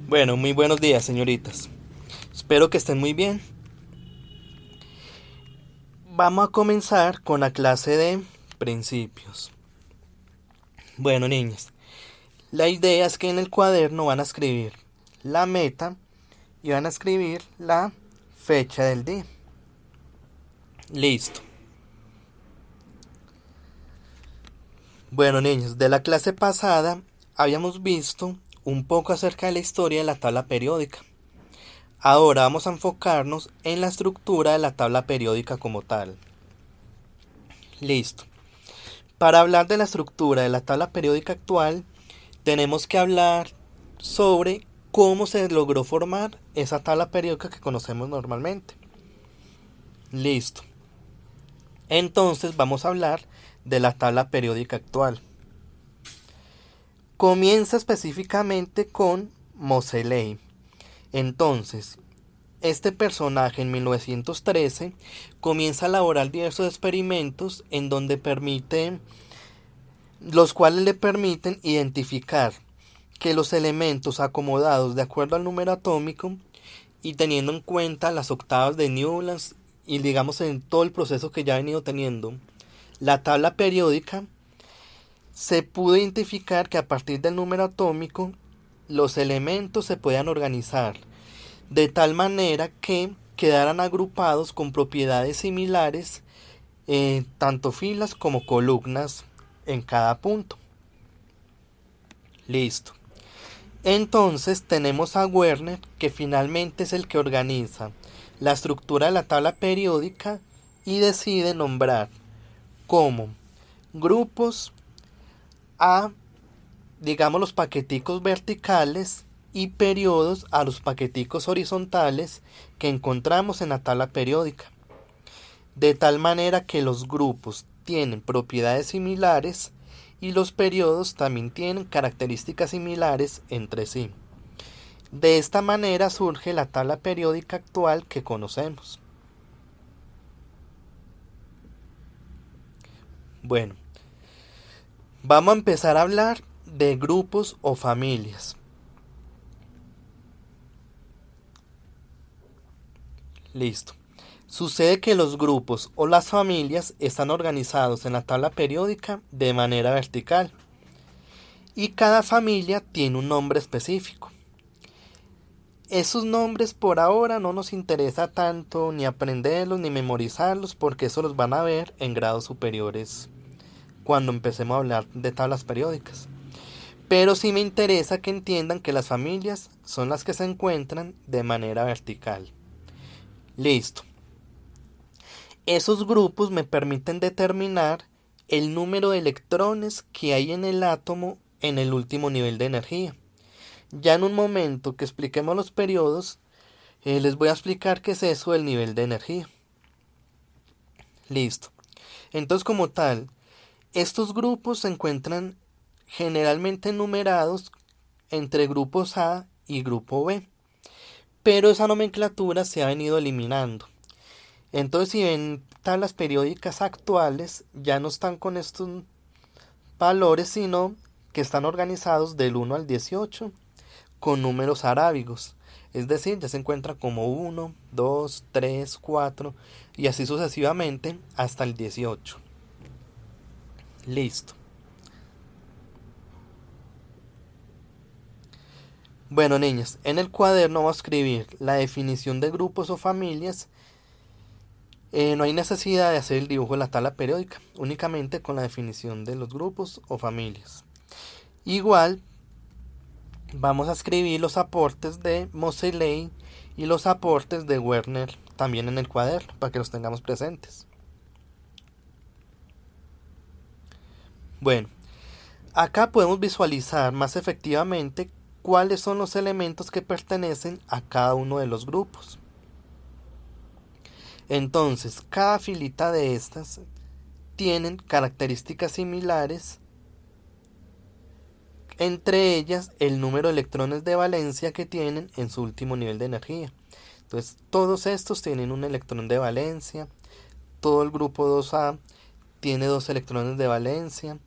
Bueno, muy buenos días, señoritas. Espero que estén muy bien. Vamos a comenzar con la clase de principios. Bueno, niñas, la idea es que en el cuaderno van a escribir la meta y van a escribir la fecha del día. Listo. Bueno, niños, de la clase pasada habíamos visto un poco acerca de la historia de la tabla periódica. Ahora vamos a enfocarnos en la estructura de la tabla periódica como tal. Listo. Para hablar de la estructura de la tabla periódica actual, tenemos que hablar sobre cómo se logró formar esa tabla periódica que conocemos normalmente. Listo. Entonces vamos a hablar de la tabla periódica actual. Comienza específicamente con Moseley. Entonces, este personaje en 1913 comienza a elaborar diversos experimentos en donde los cuales le permiten identificar que los elementos acomodados de acuerdo al número atómico y teniendo en cuenta las octavas de Newlands y digamos en todo el proceso que ya ha venido teniendo la tabla periódica, se pudo identificar que a partir del número atómico los elementos se podían organizar de tal manera que quedaran agrupados con propiedades similares, tanto filas como columnas en cada punto. Listo. Entonces tenemos a Werner, que finalmente es el que organiza la estructura de la tabla periódica y decide nombrar como grupos a, digamos, los paqueticos verticales y periodos a los paqueticos horizontales que encontramos en la tabla periódica. De tal manera que los grupos tienen propiedades similares y los periodos también tienen características similares entre sí. De esta manera surge la tabla periódica actual que conocemos. Bueno, vamos a empezar a hablar de grupos o familias. Listo. Sucede que los grupos o las familias están organizados en la tabla periódica de manera vertical y cada familia tiene un nombre específico. Esos nombres por ahora no nos interesa tanto ni aprenderlos ni memorizarlos porque eso los van a ver en grados superiores cuando empecemos a hablar de tablas periódicas. Pero sí me interesa que entiendan que las familias son las que se encuentran de manera vertical. Listo. Esos grupos me permiten determinar el número de electrones que hay en el átomo en el último nivel de energía. Ya en un momento que expliquemos los periodos, les voy a explicar qué es eso del nivel de energía. Listo. Entonces, como tal, estos grupos se encuentran generalmente numerados entre grupos A y grupo B, pero esa nomenclatura se ha venido eliminando. Entonces, si ven tablas periódicas actuales, ya no están con estos valores, sino que están organizados del 1 al 18 con números arábigos. Es decir, ya se encuentra como 1, 2, 3, 4 y así sucesivamente hasta el 18. Listo. Bueno, niñas, en el cuaderno vamos a escribir la definición de grupos o familias. No hay necesidad de hacer el dibujo de la tabla periódica, únicamente con la definición de los grupos o familias. Igual, vamos a escribir los aportes de Moseley y los aportes de Werner también en el cuaderno para que los tengamos presentes. Bueno, acá podemos visualizar más efectivamente cuáles son los elementos que pertenecen a cada uno de los grupos. Entonces, cada filita de estas tienen características similares, entre ellas el número de electrones de valencia que tienen en su último nivel de energía. Entonces, todos estos tienen un electrón de valencia, todo el grupo 2A tiene 2 electrones de valencia,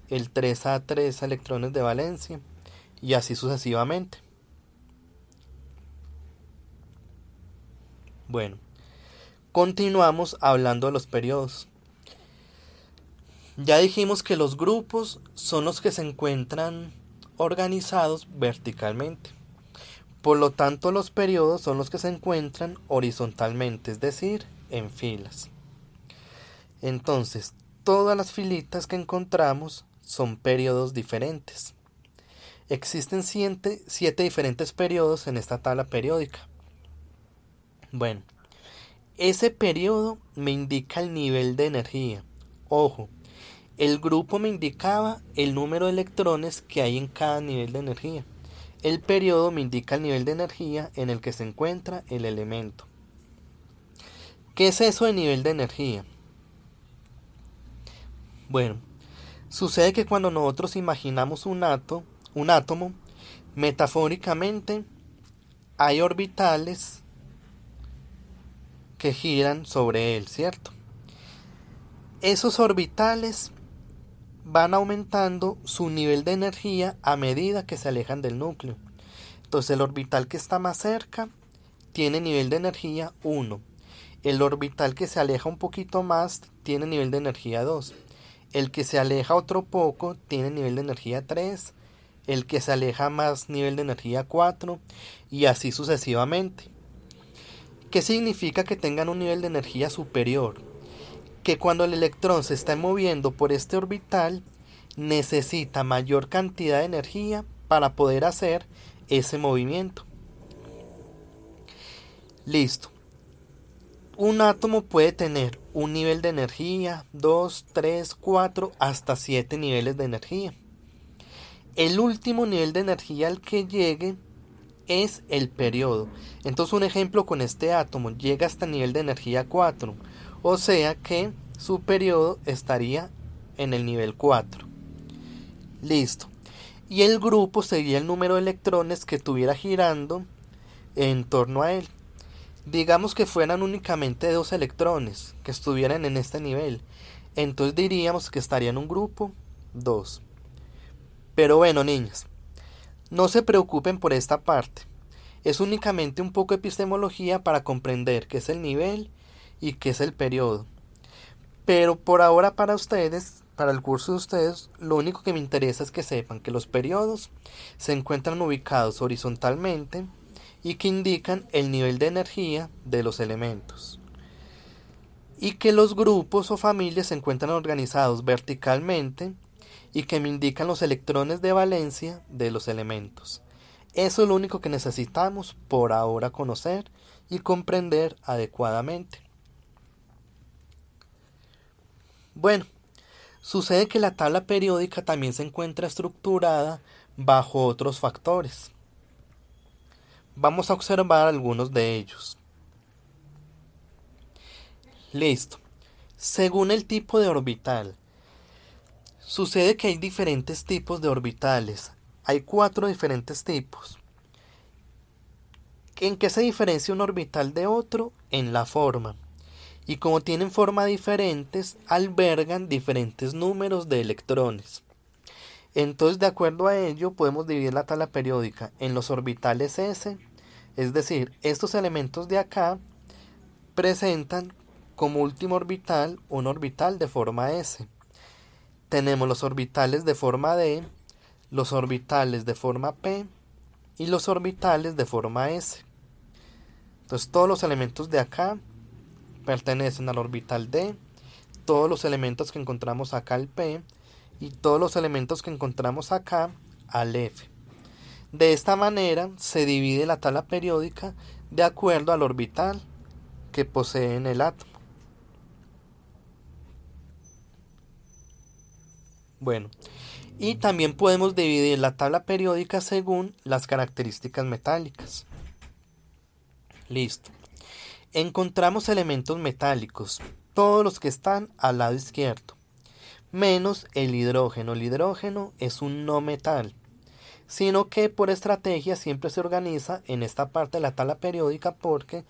el 3A 3 electrones de valencia y así sucesivamente. Bueno, continuamos hablando de los periodos. Ya dijimos que los grupos son los que se encuentran organizados verticalmente. Por lo tanto, los periodos son los que se encuentran horizontalmente, es decir, en filas. Entonces, todas las filitas que encontramos son periodos diferentes. Existen 7 diferentes periodos en esta tabla periódica. Bueno, ese periodo me indica el nivel de energía. Ojo, el grupo me indicaba el número de electrones que hay en cada nivel de energía. El periodo me indica el nivel de energía en el que se encuentra el elemento. ¿Qué es eso de nivel de energía? Bueno, sucede que cuando nosotros imaginamos un átomo, metafóricamente hay orbitales que giran sobre él, ¿cierto? Esos orbitales van aumentando su nivel de energía a medida que se alejan del núcleo. Entonces el orbital que está más cerca tiene nivel de energía 1. El orbital que se aleja un poquito más tiene nivel de energía 2. El que se aleja otro poco tiene nivel de energía 3. El que se aleja más nivel de energía 4. Y así sucesivamente. ¿Qué significa que tengan un nivel de energía superior? Que cuando el electrón se está moviendo por este orbital, necesita mayor cantidad de energía para poder hacer ese movimiento. Listo. Un átomo puede tener un nivel de energía, 2, 3, 4, hasta 7 niveles de energía. El último nivel de energía al que llegue es el periodo. Entonces un ejemplo con este átomo llega hasta el nivel de energía 4. O sea que su periodo estaría en el nivel 4. Listo. Y el grupo sería el número de electrones que estuviera girando en torno a él. Digamos que fueran únicamente 2 electrones que estuvieran en este nivel. Entonces diríamos que estaría en un grupo 2. Pero bueno, niños, no se preocupen por esta parte. Es únicamente un poco de epistemología para comprender qué es el nivel y qué es el periodo. Pero por ahora para ustedes, para el curso de ustedes, lo único que me interesa es que sepan que los periodos se encuentran ubicados horizontalmente y que indican el nivel de energía de los elementos. Y que los grupos o familias se encuentran organizados verticalmente y que me indican los electrones de valencia de los elementos. Eso es lo único que necesitamos por ahora conocer y comprender adecuadamente. Bueno, sucede que la tabla periódica también se encuentra estructurada bajo otros factores. Vamos a observar algunos de ellos. Listo. Según el tipo de orbital, sucede que hay diferentes tipos de orbitales. Hay 4 diferentes tipos. ¿En qué se diferencia un orbital de otro? En la forma. Y como tienen forma diferentes, albergan diferentes números de electrones. Entonces, de acuerdo a ello, podemos dividir la tabla periódica en los orbitales S, es decir, estos elementos de acá presentan como último orbital un orbital de forma S. Tenemos los orbitales de forma D, los orbitales de forma P y los orbitales de forma S. Entonces, todos los elementos de acá pertenecen al orbital D, todos los elementos que encontramos acá al P y todos los elementos que encontramos acá al F. De esta manera se divide la tabla periódica de acuerdo al orbital que posee en el átomo. Bueno, y también podemos dividir la tabla periódica según las características metálicas. Listo. Encontramos elementos metálicos, todos los que están al lado izquierdo, menos el hidrógeno. El hidrógeno es un no metal, sino que por estrategia siempre se organiza en esta parte de la tabla periódica porque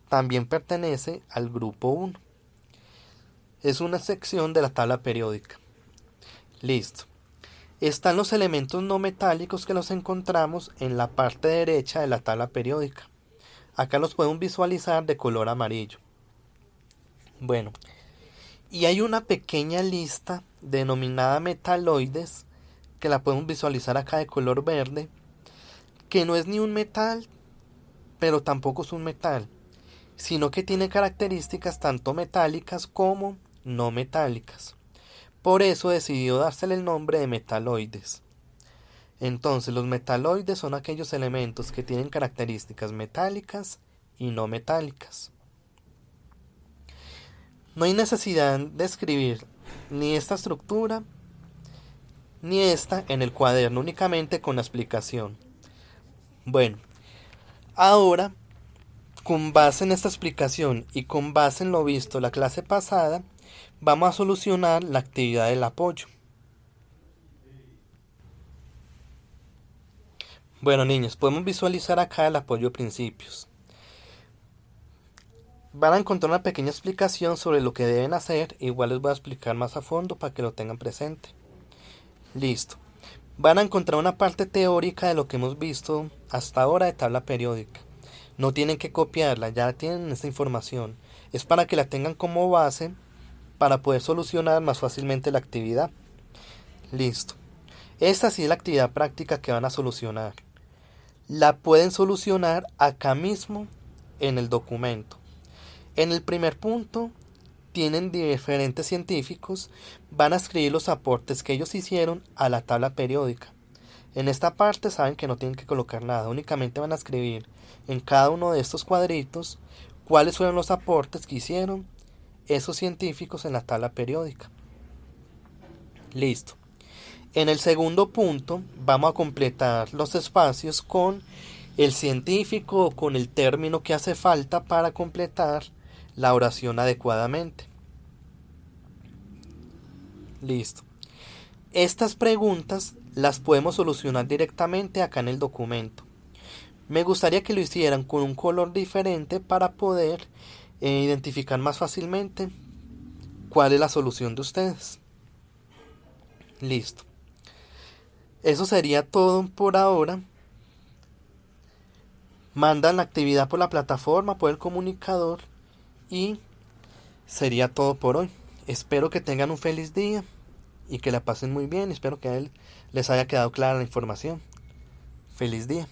también pertenece al grupo 1. Es una sección de la tabla periódica. Listo. Están los elementos no metálicos que los encontramos en la parte derecha de la tabla periódica. Acá los podemos visualizar de color amarillo. Bueno, y hay una pequeña lista denominada metaloides que la podemos visualizar acá de color verde, que no es ni un metal, pero tampoco es un metal, sino que tiene características tanto metálicas como no metálicas. Por eso decidió dársele el nombre de metaloides. Entonces, los metaloides son aquellos elementos que tienen características metálicas y no metálicas. No hay necesidad de escribir ni esta estructura ni esta en el cuaderno, únicamente con la explicación. Bueno, ahora, con base en esta explicación y con base en lo visto la clase pasada, vamos a solucionar la actividad del apoyo. Bueno, niños, podemos visualizar acá el apoyo de principios. Van a encontrar una pequeña explicación sobre lo que deben hacer, igual les voy a explicar más a fondo para que lo tengan presente. Listo. Van a encontrar una parte teórica de lo que hemos visto hasta ahora de tabla periódica. No tienen que copiarla, ya tienen esta información. Es para que la tengan como base para poder solucionar más fácilmente la actividad. Listo. Esta sí es la actividad práctica que van a solucionar. La pueden solucionar acá mismo en el documento. En el primer punto, tienen diferentes científicos, van a escribir los aportes que ellos hicieron a la tabla periódica. En esta parte saben que no tienen que colocar nada, únicamente van a escribir en cada uno de estos cuadritos cuáles fueron los aportes que hicieron esos científicos en la tabla periódica. Listo. En el segundo punto vamos a completar los espacios con el científico o con el término que hace falta para completar la oración adecuadamente. Listo. Estas preguntas las podemos solucionar directamente acá en el documento. Me gustaría que lo hicieran con un color diferente para poder identificar más fácilmente cuál es la solución de ustedes. Listo. Eso sería todo por ahora. Mandan la actividad por la plataforma, por el comunicador y sería todo por hoy. Espero que tengan un feliz día y que la pasen muy bien. Espero que a él les haya quedado clara la información. Feliz día.